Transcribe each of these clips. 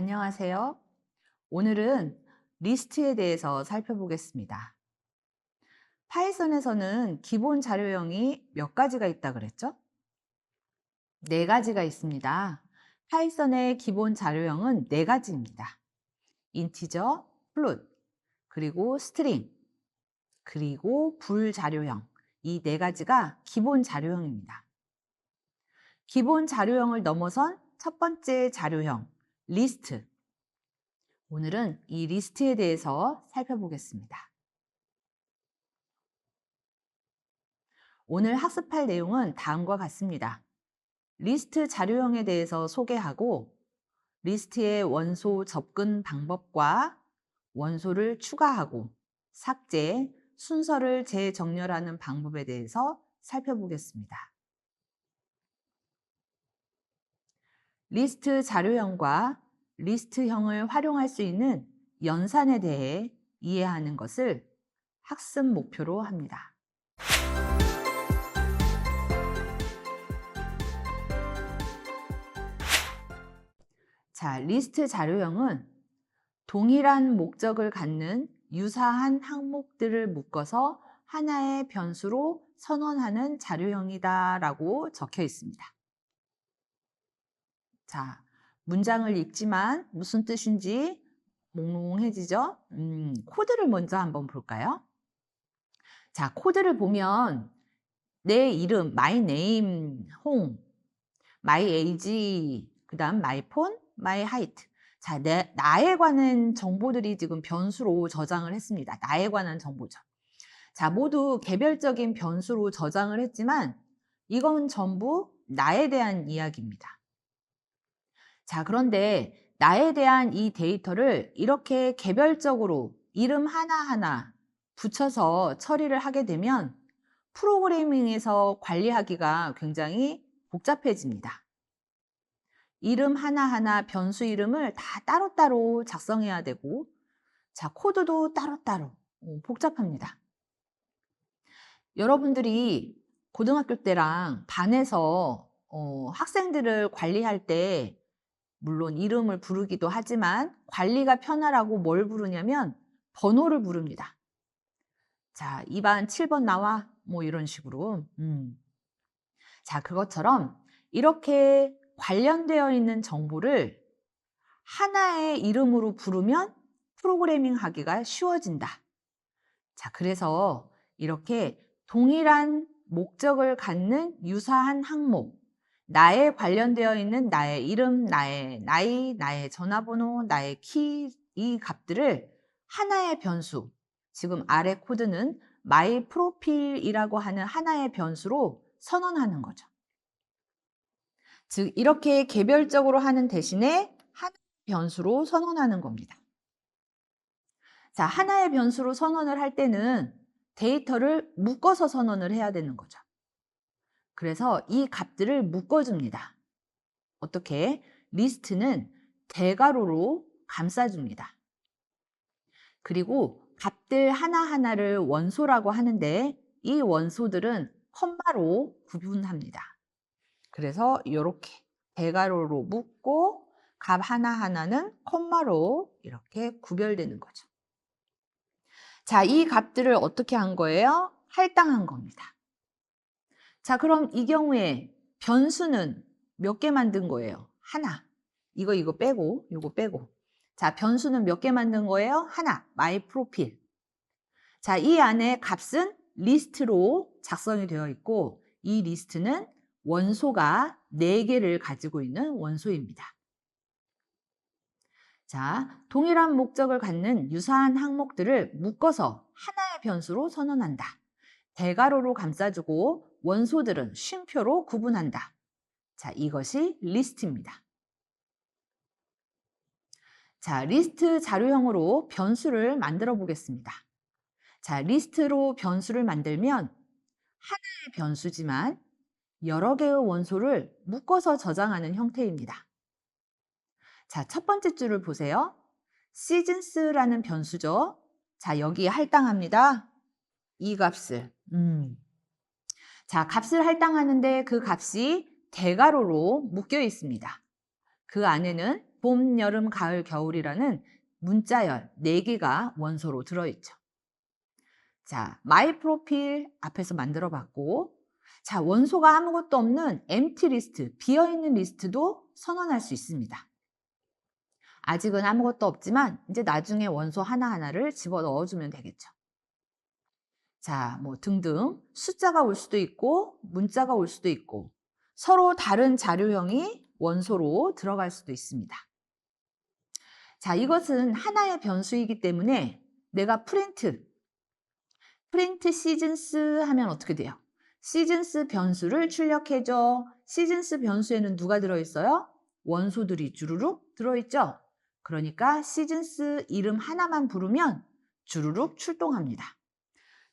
안녕하세요. 오늘은 리스트에 대해서 살펴보겠습니다. 파이썬에서는 기본 자료형이 몇 가지가 있다 그랬죠? 네 가지가 있습니다. 파이썬의 기본 자료형은 네 가지입니다. 인티저, 플롯, 그리고 스트링, 그리고 불자료형. 이 네 가지가 기본 자료형입니다. 기본 자료형을 넘어선 첫 번째 자료형, 리스트. 오늘은 이 리스트에 대해서 살펴보겠습니다. 오늘 학습할 내용은 다음과 같습니다. 리스트 자료형에 대해서 소개하고 리스트의 원소 접근 방법과 원소를 추가하고 삭제, 순서를 재정렬하는 방법에 대해서 살펴보겠습니다. 리스트 자료형과 리스트형을 활용할 수 있는 연산에 대해 이해하는 것을 학습 목표로 합니다. 자, 리스트 자료형은 동일한 목적을 갖는 유사한 항목들을 묶어서 하나의 변수로 선언하는 자료형이다라고 적혀 있습니다. 자, 문장을 읽지만 무슨 뜻인지 몽롱해지죠? 코드를 먼저 한번 볼까요? 자, 코드를 보면 내 이름, my name, home, my age, 그 다음 my phone, my height. 자, 나에 관한 정보들이 지금 변수로 저장을 했습니다. 나에 관한 정보죠. 자, 모두 개별적인 변수로 저장을 했지만 이건 전부 나에 대한 이야기입니다. 자, 그런데 나에 대한 이 데이터를 이렇게 개별적으로 이름 하나하나 붙여서 처리를 하게 되면 프로그래밍에서 관리하기가 굉장히 복잡해집니다. 이름 하나하나 변수 이름을 다 따로따로 작성해야 되고, 자, 코드도 따로따로 복잡합니다. 여러분들이 고등학교 때랑 반에서 학생들을 관리할 때 물론 이름을 부르기도 하지만 관리가 편하라고 뭘 부르냐면 번호를 부릅니다. 자, 2반 7번 나와 뭐 이런 식으로. 자, 그것처럼 이렇게 관련되어 있는 정보를 하나의 이름으로 부르면 프로그래밍 하기가 쉬워진다. 자, 그래서 이렇게 동일한 목적을 갖는 유사한 항목, 나에 관련되어 있는 나의 이름, 나의 나이, 나의 전화번호, 나의 키, 이 값들을 하나의 변수, 지금 아래 코드는 my profil이라고 하는 하나의 변수로 선언하는 거죠. 즉, 이렇게 개별적으로 하는 대신에 하나의 변수로 선언하는 겁니다. 자, 하나의 변수로 선언을 할 때는 데이터를 묶어서 선언을 해야 되는 거죠. 그래서 이 값들을 묶어줍니다. 어떻게? 리스트는 대괄호로 감싸줍니다. 그리고 값들 하나하나를 원소라고 하는데 이 원소들은 컴마로 구분합니다. 그래서 이렇게 대괄호로 묶고 값 하나하나는 콤마로 이렇게 구별되는 거죠. 자, 이 값들을 어떻게 한 거예요? 할당한 겁니다. 자, 그럼 이 경우에 변수는 몇 개 만든 거예요? 하나. 이거 빼고, 이거 빼고. 자, 변수는 몇 개 만든 거예요? 하나. my profile. 자, 이 안에 값은 리스트로 작성이 되어 있고 이 리스트는 원소가 4개를 가지고 있는 원소입니다. 자, 동일한 목적을 갖는 유사한 항목들을 묶어서 하나의 변수로 선언한다. 대괄호로 감싸주고 원소들은 쉼표로 구분한다. 자, 이것이 리스트입니다. 자, 리스트 자료형으로 변수를 만들어 보겠습니다. 자, 리스트로 변수를 만들면 하나의 변수지만 여러 개의 원소를 묶어서 저장하는 형태입니다. 자, 첫 번째 줄을 보세요. seasons라는 변수죠. 자, 여기에 할당합니다. 이 값을. 자, 값을 할당하는데 그 값이 대괄호로 묶여 있습니다. 그 안에는 봄, 여름, 가을, 겨울이라는 문자열 4개가 원소로 들어있죠. 자, 마이 프로필 앞에서 만들어 봤고, 자, 원소가 아무것도 없는 empty 리스트, 비어있는 리스트도 선언할 수 있습니다. 아직은 아무것도 없지만 이제 나중에 원소 하나하나를 집어 넣어주면 되겠죠. 자, 뭐 등등 숫자가 올 수도 있고 문자가 올 수도 있고 서로 다른 자료형이 원소로 들어갈 수도 있습니다. 자, 이것은 하나의 변수이기 때문에 내가 프린트 시즌스 하면 어떻게 돼요? 시즌스 변수를 출력해줘. 시즌스 변수에는 누가 들어있어요? 원소들이 주르륵 들어있죠? 그러니까 시즌스 이름 하나만 부르면 주르륵 출동합니다.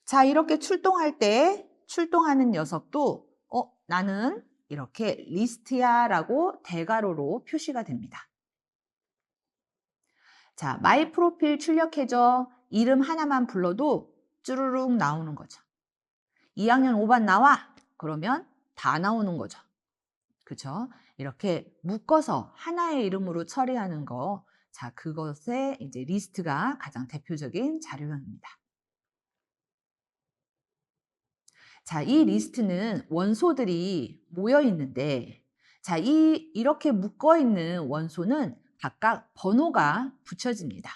자, 이렇게 출동할 때 출동하는 녀석도 나는 이렇게 리스트야 라고 대괄호로 표시가 됩니다. 자, 마이 프로필 출력해줘. 이름 하나만 불러도 쭈루룩 나오는 거죠. 2학년 5반 나와? 그러면 다 나오는 거죠. 그죠? 이렇게 묶어서 하나의 이름으로 처리하는 거. 자, 그것의 이제 리스트가 가장 대표적인 자료형입니다. 자, 이 리스트는 원소들이 모여 있는데, 자, 이렇게 묶어 있는 원소는 각각 번호가 붙여집니다.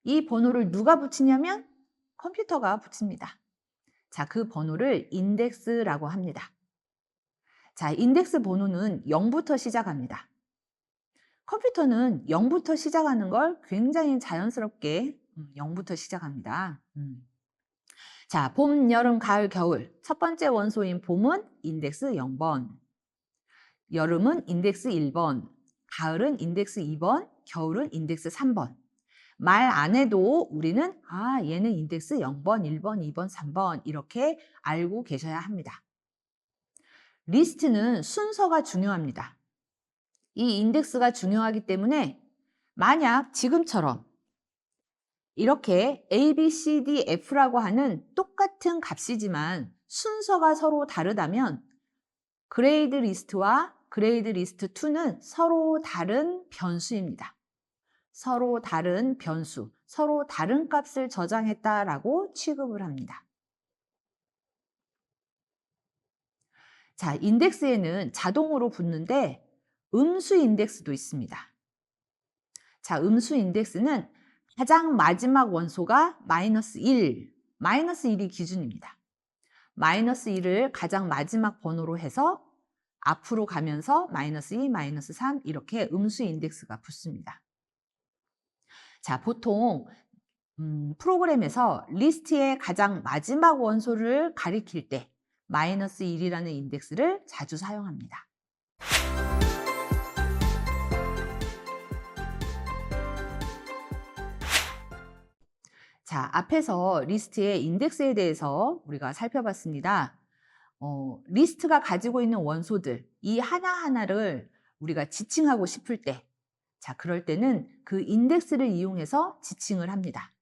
이 번호를 누가 붙이냐면 컴퓨터가 붙입니다. 자, 그 번호를 인덱스라고 합니다. 자, 인덱스 번호는 0부터 시작합니다. 컴퓨터는 0부터 시작하는 걸 굉장히 자연스럽게 0부터 시작합니다. 자, 봄, 여름, 가을, 겨울. 첫 번째 원소인 봄은 인덱스 0번. 여름은 인덱스 1번. 가을은 인덱스 2번. 겨울은 인덱스 3번. 말 안 해도 우리는 얘는 인덱스 0번, 1번, 2번, 3번 이렇게 알고 계셔야 합니다. 리스트는 순서가 중요합니다. 이 인덱스가 중요하기 때문에 만약 지금처럼 이렇게 A, B, C, D, F라고 하는 똑같은 값이지만 순서가 서로 다르다면 그레이드 리스트와 그레이드 리스트 2는 서로 다른 변수입니다. 서로 다른 변수, 서로 다른 값을 저장했다라고 취급을 합니다. 자, 인덱스에는 자동으로 붙는데 음수 인덱스도 있습니다. 자, 음수 인덱스는 가장 마지막 원소가 -1, -1이 기준입니다. -1을 가장 마지막 번호로 해서 앞으로 가면서 -2, -3 이렇게 음수 인덱스가 붙습니다. 자, 보통 프로그램에서 리스트의 가장 마지막 원소를 가리킬 때 -1이라는 인덱스를 자주 사용합니다. 자, 앞에서 리스트의 인덱스에 대해서 우리가 살펴봤습니다. 리스트가 가지고 있는 원소들, 이 하나하나를 우리가 지칭하고 싶을 때, 자, 그럴 때는 그 인덱스를 이용해서 지칭을 합니다.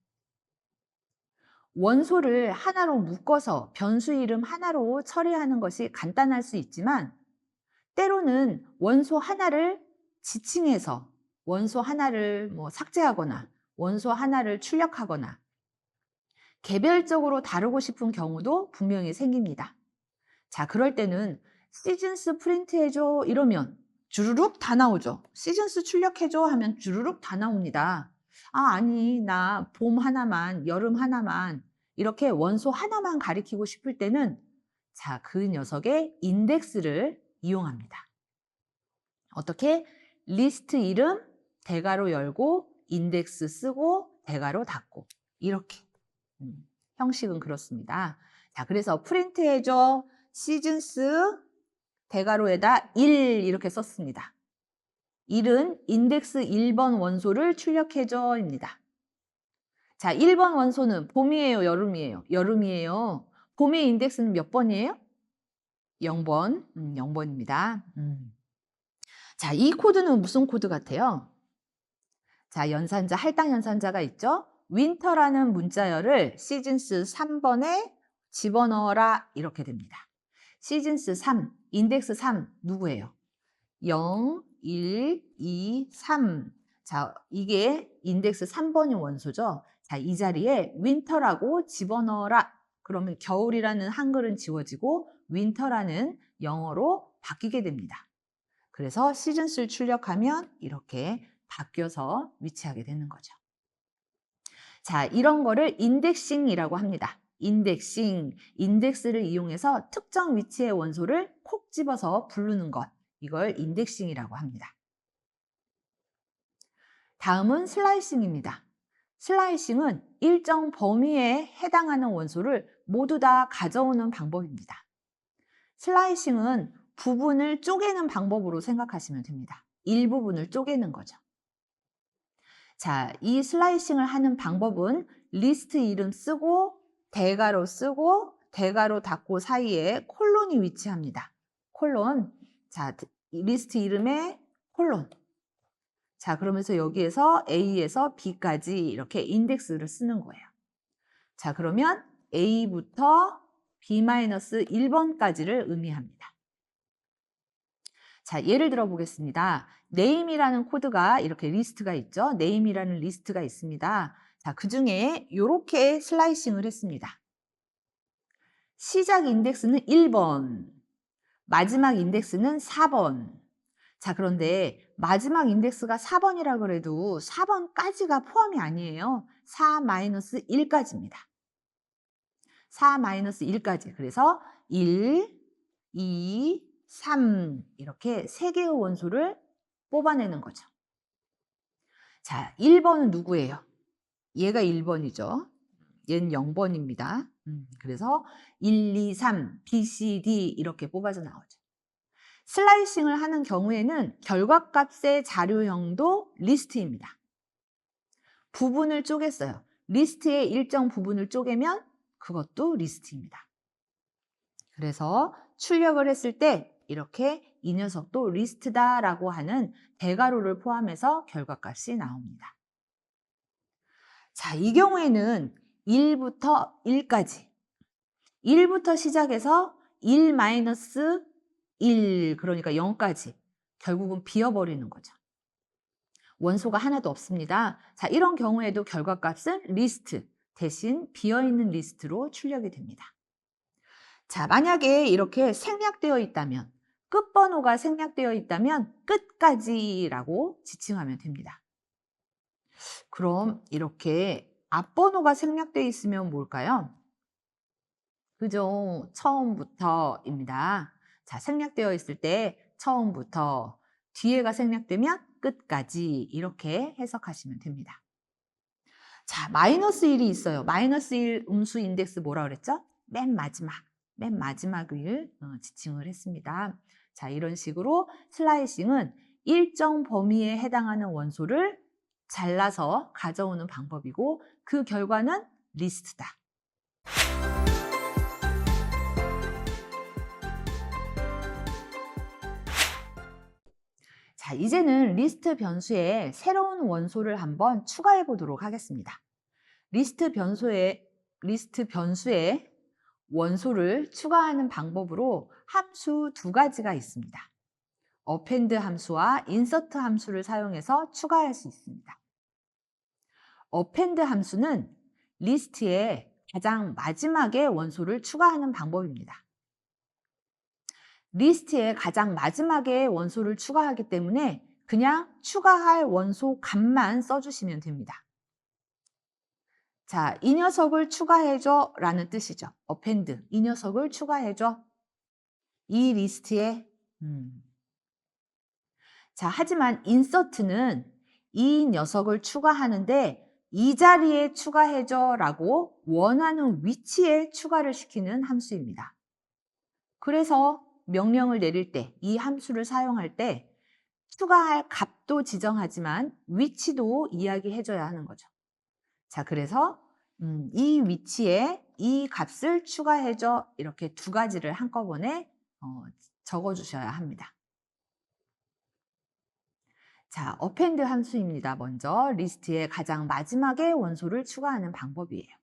원소를 하나로 묶어서 변수 이름 하나로 처리하는 것이 간단할 수 있지만 때로는 원소 하나를 지칭해서 원소 하나를 삭제하거나 원소 하나를 출력하거나 개별적으로 다루고 싶은 경우도 분명히 생깁니다. 자, 그럴 때는 시즌스 프린트 해줘 이러면 주르륵 다 나오죠. 시즌스 출력해줘 하면 주르륵 다 나옵니다. 아니 나 봄 하나만 여름 하나만 이렇게 원소 하나만 가리키고 싶을 때는 자, 그 녀석의 인덱스를 이용합니다. 어떻게? 리스트 이름 대괄호 열고 인덱스 쓰고 대괄호 닫고 이렇게 형식은 그렇습니다. 자, 그래서 프린트 해줘 시즌스 대괄호에다 1 이렇게 썼습니다. 1은 인덱스 1번 원소를 출력해줘 입니다. 자, 1번 원소는 봄이에요, 여름이에요? 여름이에요. 봄의 인덱스는 몇 번이에요? 0번. 0번입니다. 자, 이 코드는 무슨 코드 같아요? 자, 연산자, 할당 연산자가 있죠? 윈터라는 문자열을 시즌스 3번에 집어넣어라 이렇게 됩니다. 시즌스 3, 인덱스 3 누구예요? 0, 1, 2, 3. 자, 이게 인덱스 3번인 원소죠. 자, 이 자리에 윈터라고 집어넣어라. 그러면 겨울이라는 한글은 지워지고 윈터라는 영어로 바뀌게 됩니다. 그래서 시즌수를 출력하면 이렇게 바뀌어서 위치하게 되는 거죠. 자, 이런 거를 인덱싱이라고 합니다. 인덱싱, 인덱스를 이용해서 특정 위치의 원소를 콕 집어서 부르는 것. 이걸 인덱싱이라고 합니다. 다음은 슬라이싱입니다. 슬라이싱은 일정 범위에 해당하는 원소를 모두 다 가져오는 방법입니다. 슬라이싱은 부분을 쪼개는 방법으로 생각하시면 됩니다. 일부분을 쪼개는 거죠. 자, 이 슬라이싱을 하는 방법은 리스트 이름 쓰고 대괄호 쓰고 대괄호 닫고 사이에 콜론이 위치합니다. 콜론. 자, 리스트 이름에 콜론. 자, 그러면서 여기에서 A에서 B까지 이렇게 인덱스를 쓰는 거예요. 자, 그러면 A부터 B-1번까지를 의미합니다. 자, 예를 들어 보겠습니다. name이라는 코드가 이렇게 리스트가 있죠. name이라는 리스트가 있습니다. 자, 그 중에 이렇게 슬라이싱을 했습니다. 시작 인덱스는 1번, 마지막 인덱스는 4번. 자, 그런데 마지막 인덱스가 4번이라 그래도 4번까지가 포함이 아니에요. 4-1까지입니다. 4-1까지. 그래서 1, 2, 3 이렇게 3개의 원소를 뽑아내는 거죠. 자, 1번은 누구예요? 얘가 1번이죠. 얘는 0번입니다. 그래서 1, 2, 3, B, C, D 이렇게 뽑아서 나오죠. 슬라이싱을 하는 경우에는 결과값의 자료형도 리스트입니다. 부분을 쪼갰어요. 리스트의 일정 부분을 쪼개면 그것도 리스트입니다. 그래서 출력을 했을 때 이렇게 이 녀석도 리스트다라고 하는 대괄호를 포함해서 결과값이 나옵니다. 자, 이 경우에는 1부터 1까지 1부터 시작해서 1-1 그러니까 0까지 결국은 비어버리는 거죠. 원소가 하나도 없습니다. 자, 이런 경우에도 결과값은 리스트 대신 비어있는 리스트로 출력이 됩니다. 자, 만약에 이렇게 생략되어 있다면 끝번호가 생략되어 있다면 끝까지라고 지칭하면 됩니다. 그럼 이렇게 앞번호가 생략되어 있으면 뭘까요? 그죠? 처음부터입니다. 자, 생략되어 있을 때 처음부터, 뒤에가 생략되면 끝까지 이렇게 해석하시면 됩니다. 자, -1이 있어요. -1 음수 인덱스 뭐라 그랬죠? 맨 마지막을 지칭을 했습니다. 자, 이런 식으로 슬라이싱은 일정 범위에 해당하는 원소를 잘라서 가져오는 방법이고 그 결과는 리스트다. 자, 이제는 리스트 변수에 새로운 원소를 한번 추가해 보도록 하겠습니다. 리스트 변수에 원소를 추가하는 방법으로 함수 2가지가 있습니다. append 함수와 insert 함수를 사용해서 추가할 수 있습니다. append 함수는 리스트에 가장 마지막에 원소를 추가하는 방법입니다. 리스트에 가장 마지막에 원소를 추가하기 때문에 그냥 추가할 원소 값만 써주시면 됩니다. 자, 이 녀석을 추가해줘 라는 뜻이죠. append, 이 녀석을 추가해줘. 이 리스트에 자, 하지만 insert는 이 녀석을 추가하는데 이 자리에 추가해줘 라고 원하는 위치에 추가를 시키는 함수입니다. 그래서 명령을 내릴 때, 이 함수를 사용할 때 추가할 값도 지정하지만 위치도 이야기해줘야 하는 거죠. 자, 그래서 이 위치에 이 값을 추가해줘 이렇게 2가지를 한꺼번에 적어주셔야 합니다. 자, append 함수입니다. 먼저 리스트의 가장 마지막에 원소를 추가하는 방법이에요.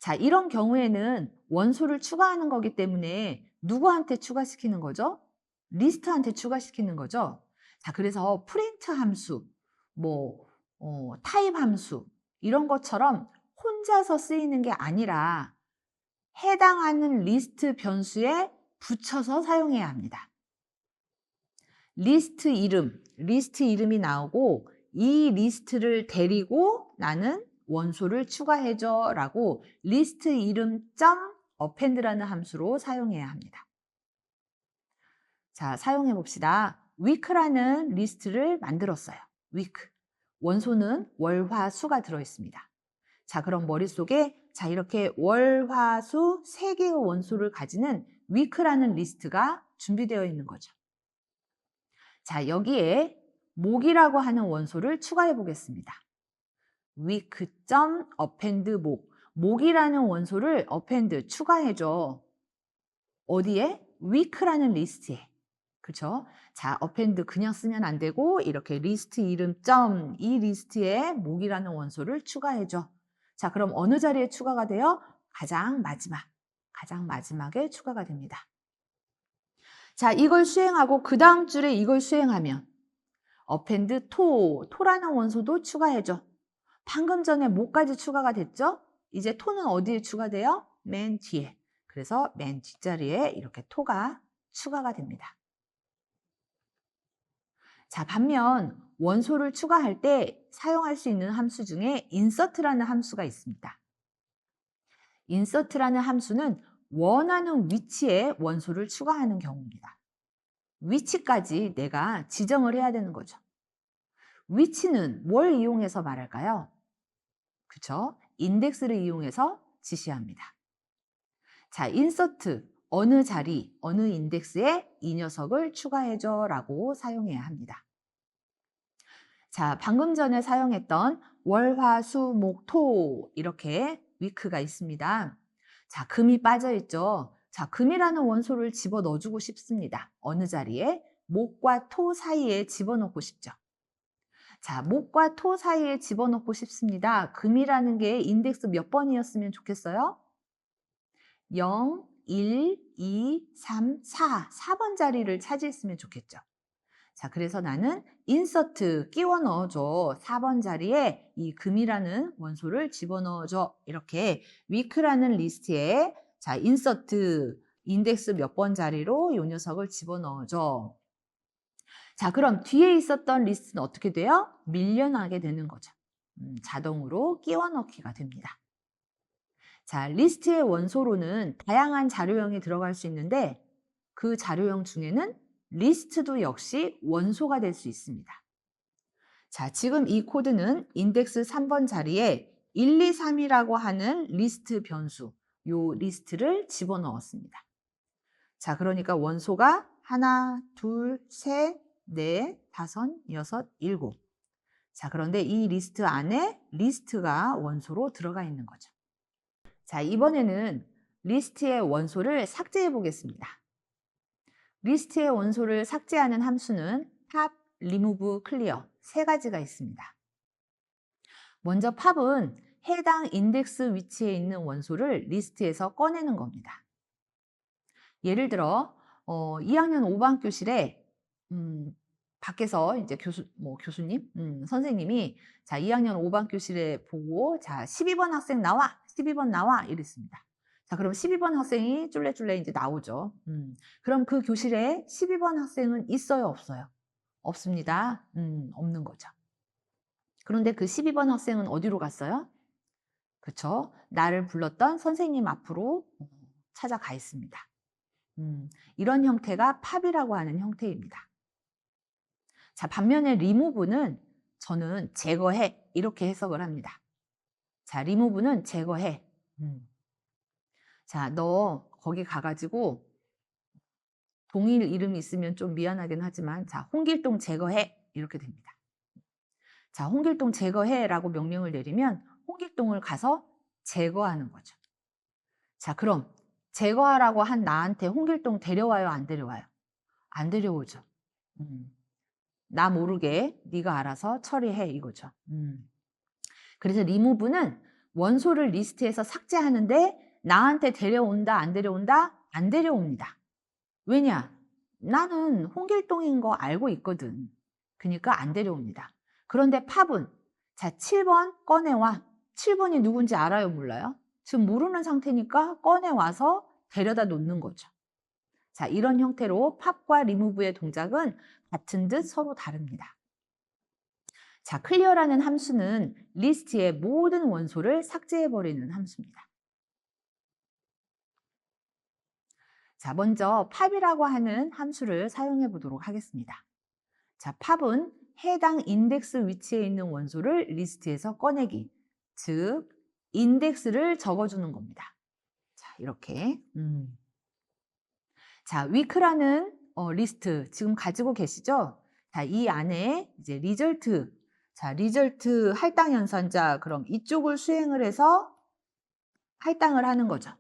자, 이런 경우에는 원소를 추가하는 거기 때문에 누구한테 추가시키는 거죠? 리스트한테 추가시키는 거죠. 자, 그래서 프린트 함수, 뭐 타입 함수 이런 것처럼 혼자서 쓰이는 게 아니라 해당하는 리스트 변수에 붙여서 사용해야 합니다. 리스트 이름이 나오고 이 리스트를 데리고 나는 원소를 추가해줘 라고 리스트 이름 append라는 함수로 사용해야 합니다. 자, 사용해 봅시다. week라는 리스트를 만들었어요. week. 원소는 월, 화, 수가 들어있습니다. 자, 그럼 머릿속에 자, 이렇게 월, 화, 수 3개의 원소를 가지는 week라는 리스트가 준비되어 있는 거죠. 자, 여기에 목이라고 하는 원소를 추가해 보겠습니다. week.append 목이라는 원소를 append 추가해줘. 어디에? week라는 리스트에. 그렇죠? 자, append 그냥 쓰면 안 되고 이렇게 리스트 이름 이 리스트에 목이라는 원소를 추가해줘. 자, 그럼 어느 자리에 추가가 돼요? 가장 마지막에 추가가 됩니다. 자, 이걸 수행하고 그 다음 줄에 이걸 수행하면 append 토라는 원소도 추가해줘. 방금 전에 목까지 추가가 됐죠? 이제 토는 어디에 추가돼요? 맨 뒤에. 그래서 맨 뒷자리에 이렇게 토가 추가가 됩니다. 자, 반면 원소를 추가할 때 사용할 수 있는 함수 중에 insert라는 함수가 있습니다. insert라는 함수는 원하는 위치에 원소를 추가하는 경우입니다. 위치까지 내가 지정을 해야 되는 거죠. 위치는 뭘 이용해서 말할까요? 그쵸? 인덱스를 이용해서 지시합니다. 자, insert 어느 자리, 어느 인덱스에 이 녀석을 추가해줘 라고 사용해야 합니다. 자, 방금 전에 사용했던 월, 화, 수, 목, 토 이렇게 위크가 있습니다. 자, 금이 빠져있죠. 자, 금이라는 원소를 집어넣어주고 싶습니다. 어느 자리에? 목과 토 사이에 집어넣고 싶죠. 자, 목과 토 사이에 집어넣고 싶습니다. 금이라는 게 인덱스 몇 번이었으면 좋겠어요? 0, 1, 2, 3, 4. 4번 자리를 차지했으면 좋겠죠. 자, 그래서 나는 insert 끼워 넣어줘. 4번 자리에 이 금이라는 원소를 집어넣어줘. 이렇게 week라는 리스트에 자, insert 인덱스 몇 번 자리로 이 녀석을 집어넣어줘. 자, 그럼 뒤에 있었던 리스트는 어떻게 돼요? 밀려나게 되는 거죠. 자동으로 끼워 넣기가 됩니다. 자, 리스트의 원소로는 다양한 자료형이 들어갈 수 있는데 그 자료형 중에는 리스트도 역시 원소가 될 수 있습니다. 자, 지금 이 코드는 인덱스 3번 자리에 1, 2, 3이라고 하는 리스트 변수, 요 리스트를 집어넣었습니다. 자, 그러니까 원소가 하나, 둘, 셋, 넷, 다섯, 여섯, 일곱. 자, 그런데 이 리스트 안에 리스트가 원소로 들어가 있는 거죠. 자, 이번에는 리스트의 원소를 삭제해 보겠습니다. 리스트의 원소를 삭제하는 함수는 pop, remove, clear 세 가지가 있습니다. 먼저 pop은 해당 인덱스 위치에 있는 원소를 리스트에서 꺼내는 겁니다. 예를 들어 2학년 5반 교실에 밖에서 이제 교수님, 선생님이 자, 2학년 5반 교실에 보고 자, 12번 학생 나와, 12번 나와 이랬습니다. 자, 그럼 12번 학생이 쫄래쫄래 이제 나오죠. 그럼 그 교실에 12번 학생은 있어요, 없어요? 없습니다. 없는 거죠. 그런데 그 12번 학생은 어디로 갔어요? 그쵸? 나를 불렀던 선생님 앞으로 찾아가 있습니다. 이런 형태가 팝이라고 하는 형태입니다. 자, 반면에 remove는 저는 제거해 이렇게 해석을 합니다. 자, remove는 제거해. 자, 너 거기 가가지고 동일 이름이 있으면 좀 미안하긴 하지만 자, 홍길동 제거해 이렇게 됩니다. 자, 홍길동 제거해 라고 명령을 내리면 홍길동을 가서 제거하는 거죠. 자, 그럼 제거하라고 한 나한테 홍길동 데려와요, 안 데려와요? 안 데려오죠. 나 모르게 네가 알아서 처리해 이거죠. 그래서 remove는 원소를 리스트에서 삭제하는데 나한테 데려온다, 안 데려온다? 안 데려옵니다. 왜냐? 나는 홍길동인 거 알고 있거든. 그러니까 안 데려옵니다. 그런데 팝은 자, 7번 꺼내와. 7번이 누군지 알아요, 몰라요? 지금 모르는 상태니까 꺼내와서 데려다 놓는 거죠. 자, 이런 형태로 팝과 리무브의 동작은 같은 듯 서로 다릅니다. 자, 클리어라는 함수는 리스트의 모든 원소를 삭제해버리는 함수입니다. 자, 먼저 팝이라고 하는 함수를 사용해 보도록 하겠습니다. 자, 팝은 해당 인덱스 위치에 있는 원소를 리스트에서 꺼내기, 즉 인덱스를 적어주는 겁니다. 자, 이렇게. 자, 위크라는 리스트 지금 가지고 계시죠? 자, 이 안에 이제 리절트, 자, 리절트 할당 연산자, 그럼 이쪽을 수행을 해서 할당을 하는 거죠.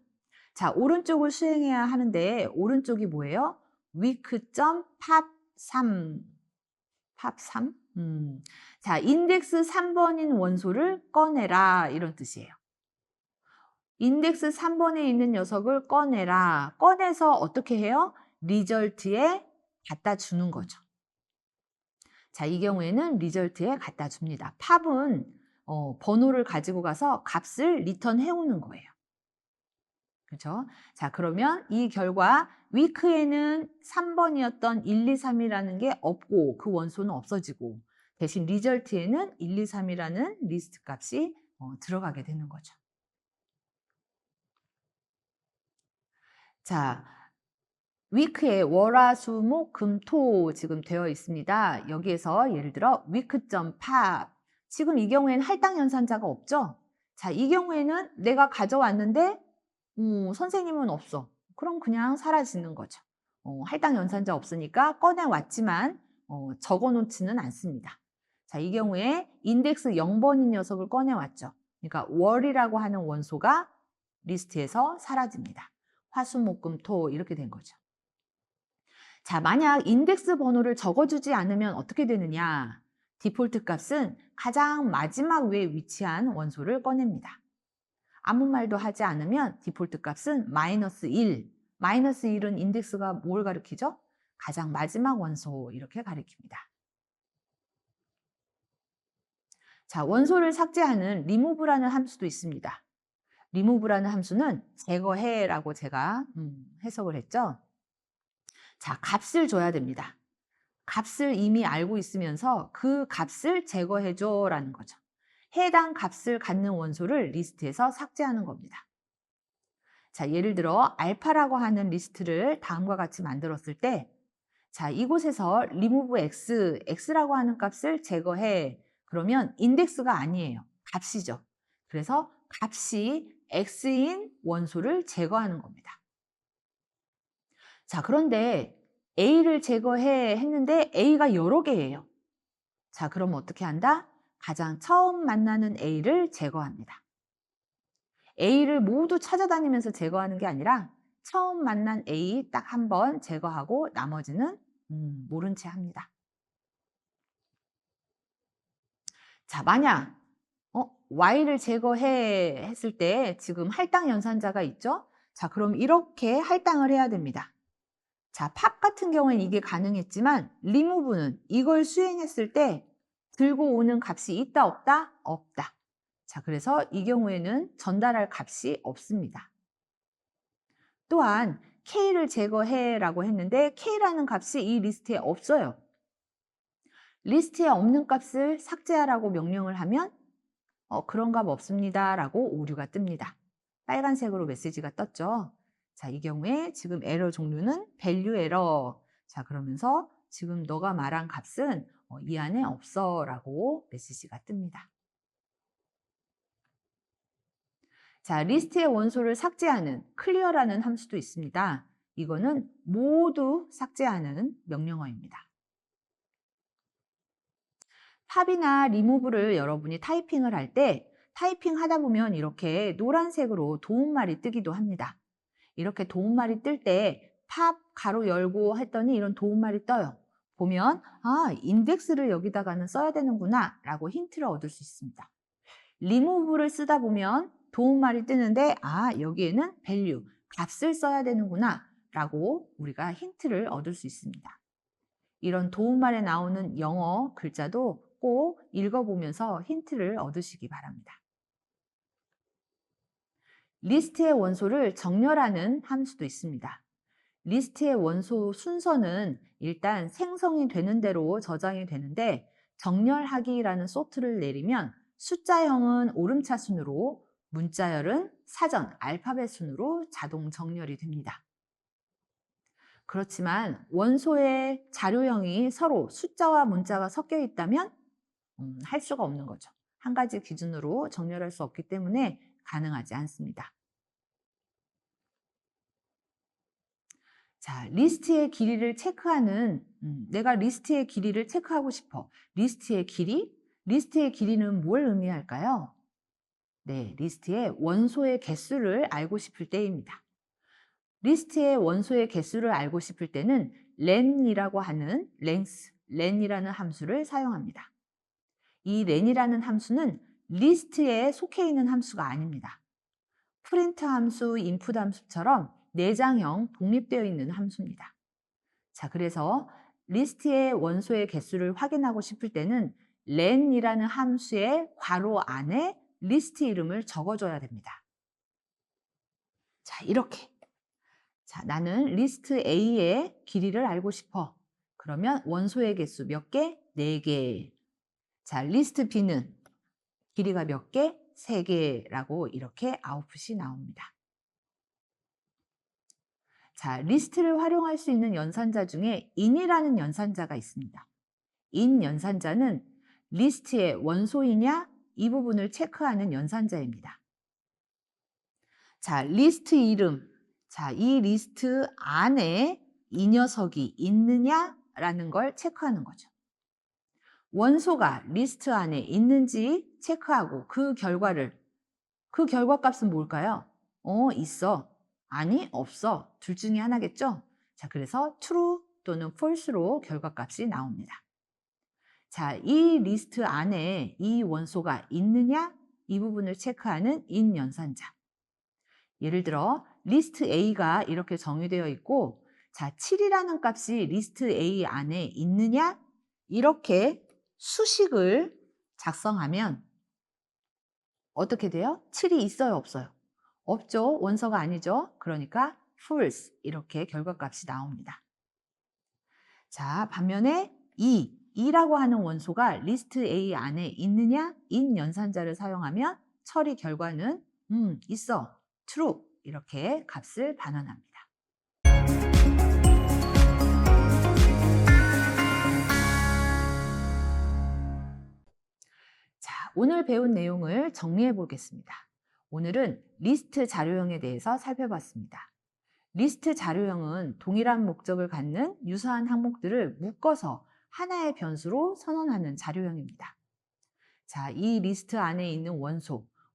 자, 오른쪽을 수행해야 하는데 오른쪽이 뭐예요? week.pop3 팝3? 자, 인덱스 3번인 원소를 꺼내라 이런 뜻이에요. 인덱스 3번에 있는 녀석을 꺼내라. 꺼내서 어떻게 해요? 리절트에 갖다 주는 거죠. 자, 이 경우에는 리절트에 갖다 줍니다. 팝은 번호를 가지고 가서 값을 리턴 해오는 거예요. 그렇죠? 자, 그러면 이 결과 위크에는 3번이었던 1, 2, 3이라는 게 없고 그 원소는 없어지고 대신 리절트에는 1, 2, 3이라는 리스트 값이 들어가게 되는 거죠. 자, 위크에 월, 화, 수, 목, 금, 토 지금 되어 있습니다. 여기에서 예를 들어 week.pop 지금 이 경우에는 할당 연산자가 없죠? 자, 이 경우에는 내가 가져왔는데 선생님은 없어. 그럼 그냥 사라지는 거죠. 할당 연산자 없으니까 꺼내왔지만 적어놓지는 않습니다. 자, 이 경우에 인덱스 0번인 녀석을 꺼내왔죠. 그러니까 월이라고 하는 원소가 리스트에서 사라집니다. 화, 수, 목, 금, 토 이렇게 된 거죠. 자, 만약 인덱스 번호를 적어주지 않으면 어떻게 되느냐? 디폴트 값은 가장 마지막 위에 위치한 원소를 꺼냅니다. 아무 말도 하지 않으면 디폴트 값은 -1. -1은 인덱스가 뭘 가리키죠? 가장 마지막 원소 이렇게 가리킵니다. 자, 원소를 삭제하는 remove라는 함수도 있습니다. remove라는 함수는 제거해라고 제가 해석을 했죠. 자, 값을 줘야 됩니다. 값을 이미 알고 있으면서 그 값을 제거해줘라는 거죠. 해당 값을 갖는 원소를 리스트에서 삭제하는 겁니다. 자, 예를 들어 알파라고 하는 리스트를 다음과 같이 만들었을 때 자, 이곳에서 remove x, x라고 하는 값을 제거해. 그러면 인덱스가 아니에요. 값이죠. 그래서 값이 x인 원소를 제거하는 겁니다. 자, 그런데 a를 제거해 했는데 a가 여러 개예요. 자, 그럼 어떻게 한다? 가장 처음 만나는 a를 제거합니다. a를 모두 찾아다니면서 제거하는 게 아니라 처음 만난 a 딱 한 번 제거하고 나머지는 모른 채 합니다. 자, 만약 y를 제거해 했을 때 지금 할당 연산자가 있죠? 자, 그럼 이렇게 할당을 해야 됩니다. 자, 팝 같은 경우에는 이게 가능했지만 remove는 이걸 수행했을 때 들고 오는 값이 있다 없다? 없다. 자, 그래서 이 경우에는 전달할 값이 없습니다. 또한 K를 제거해라고 했는데 K라는 값이 이 리스트에 없어요. 리스트에 없는 값을 삭제하라고 명령을 하면 그런 값 없습니다 라고 오류가 뜹니다. 빨간색으로 메시지가 떴죠. 자, 이 경우에 지금 에러 종류는 value 에러. 자, 그러면서 지금 너가 말한 값은 이 안에 없어 라고 메시지가 뜹니다. 자, 리스트의 원소를 삭제하는 clear라는 함수도 있습니다. 이거는 모두 삭제하는 명령어입니다. 팝이나 remove를 여러분이 타이핑을 할 때 타이핑 하다 보면 이렇게 노란색으로 도움말이 뜨기도 합니다. 이렇게 도움말이 뜰 때 팝 가로 열고 했더니 이런 도움말이 떠요. 보면 인덱스를 여기다가는 써야 되는구나 라고 힌트를 얻을 수 있습니다. remove를 쓰다 보면 도움말이 뜨는데 여기에는 value, 값을 써야 되는구나 라고 우리가 힌트를 얻을 수 있습니다. 이런 도움말에 나오는 영어 글자도 꼭 읽어보면서 힌트를 얻으시기 바랍니다. 리스트의 원소를 정렬하는 함수도 있습니다. 리스트의 원소 순서는 일단 생성이 되는 대로 저장이 되는데 정렬하기라는 소트를 내리면 숫자형은 오름차 순으로 문자열은 사전 알파벳 순으로 자동 정렬이 됩니다. 그렇지만 원소의 자료형이 서로 숫자와 문자가 섞여 있다면 할 수가 없는 거죠. 한 가지 기준으로 정렬할 수 없기 때문에 가능하지 않습니다. 자, 리스트의 길이를 체크하는 내가 리스트의 길이를 체크하고 싶어. 리스트의 길이? 리스트의 길이는 뭘 의미할까요? 네, 리스트의 원소의 개수를 알고 싶을 때입니다. 리스트의 원소의 개수를 알고 싶을 때는 len이라고 하는 len이라는 함수를 사용합니다. 이 len이라는 함수는 리스트에 속해 있는 함수가 아닙니다. 프린트 함수, 인풋 함수처럼 내장형 독립되어 있는 함수입니다. 자, 그래서 리스트의 원소의 개수를 확인하고 싶을 때는 len이라는 함수의 괄호 안에 리스트 이름을 적어줘야 됩니다. 자, 이렇게. 자, 나는 리스트 A의 길이를 알고 싶어. 그러면 원소의 개수 몇 개? 4개. 자, 리스트 B는 길이가 몇 개? 3개라고 이렇게 아웃풋이 나옵니다. 자, 리스트를 활용할 수 있는 연산자 중에 in이라는 연산자가 있습니다. in 연산자는 리스트의 원소이냐 이 부분을 체크하는 연산자입니다. 자, 리스트 이름. 자, 이 리스트 안에 이 녀석이 있느냐라는 걸 체크하는 거죠. 원소가 리스트 안에 있는지 체크하고 그 결과값은 뭘까요? 있어. 아니, 없어. 둘 중에 하나겠죠? 자, 그래서 true 또는 false로 결과값이 나옵니다. 자, 이 리스트 안에 이 원소가 있느냐? 이 부분을 체크하는 in 연산자. 예를 들어 리스트 A가 이렇게 정의되어 있고 자, 7이라는 값이 리스트 A 안에 있느냐? 이렇게 수식을 작성하면 어떻게 돼요? 7이 있어요, 없어요? 없죠. 원소가 아니죠. 그러니까 false 이렇게 결과값이 나옵니다. 자, 반면에 2라고 하는 원소가 리스트 A 안에 있느냐? in 연산자를 사용하면 처리 결과는 있어. true 이렇게 값을 반환합니다. 자, 오늘 배운 내용을 정리해 보겠습니다. 오늘은 리스트 자료형에 대해서 살펴봤습니다. 리스트 자료형은 동일한 목적을 갖는 유사한 항목들을 묶어서 하나의 변수로 선언하는 자료형입니다. 자, 이 리스트 안에 있는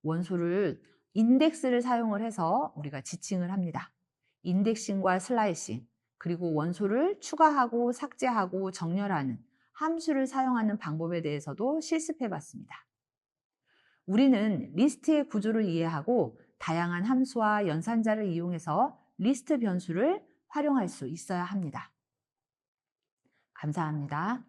원소를 인덱스를 사용을 해서 우리가 지칭을 합니다. 인덱싱과 슬라이싱, 그리고 원소를 추가하고 삭제하고 정렬하는 함수를 사용하는 방법에 대해서도 실습해 봤습니다. 우리는 리스트의 구조를 이해하고 다양한 함수와 연산자를 이용해서 리스트 변수를 활용할 수 있어야 합니다. 감사합니다.